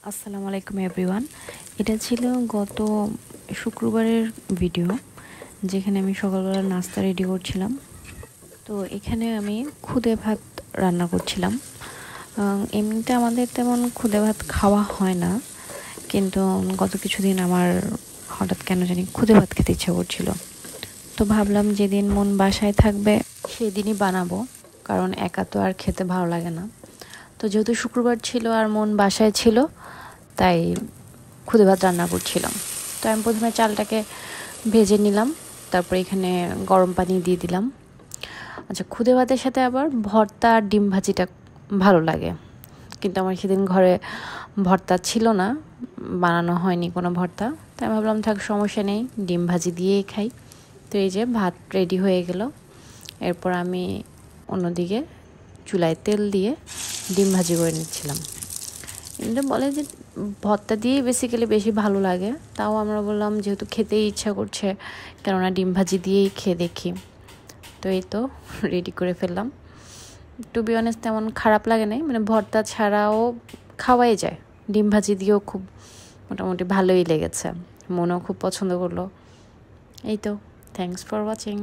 আসসালামু আলাইকুম এভরিওয়ান। এটা ছিল গত শুক্রবারের ভিডিও, যেখানে আমি সকালবেলা নাস্তা রেডি করছিলাম। তো এখানে আমি খুদে ভাত রান্না করছিলাম। এমনিতে আমাদের তেমন খুদে ভাত খাওয়া হয় না, কিন্তু গত কিছুদিন আমার হঠাৎ কেন জানি খুদে ভাত খেতে ইচ্ছা করছিল। তো ভাবলাম যেদিন মন বাসায় থাকবে সেদিনই বানাবো, কারণ একা তো আর খেতে ভালো লাগে না। তো যেহেতু শুক্রবার ছিল আর মন বাসায় ছিল, তাই খুদে ভাত রান্না করছিলাম। তো আমি প্রথমে চালটাকে ভেজে নিলাম, তারপর এখানে গরম পানি দিয়ে দিলাম। আচ্ছা, খুদে ভাতের সাথে আবার ভর্তা আর ডিম ভাজিটা ভালো লাগে, কিন্তু আমার সেদিন ঘরে ভর্তা ছিল না, বানানো হয়নি কোনো ভর্তা। তাই ভাবলাম থাক, সমস্যা নেই, ডিম ভাজি দিয়েই খাই। তো এই যে ভাত রেডি হয়ে গেল। এরপর আমি অন্যদিকে চুলায় তেল দিয়ে ডিম ভাজি করে নিচ্ছিলাম। এমনি বলে যে ভর্তা দিয়েই বেসিক্যালি বেশি ভালো লাগে, তাও আমরা বললাম যেহেতু খেতেই ইচ্ছা করছে, কেননা ডিম ভাজি দিয়েই খেয়ে দেখি। তো এই তো রেডি করে ফেললাম। টু বি অনেস্ট তেমন খারাপ লাগে নাই, মানে ভর্তা ছাড়াও খাওয়াই যায়, ডিম ভাজি দিয়েও খুব মোটামুটি ভালোই লেগেছে, মনও খুব পছন্দ করলো। এই তো, থ্যাংকস ফর ওয়াচিং।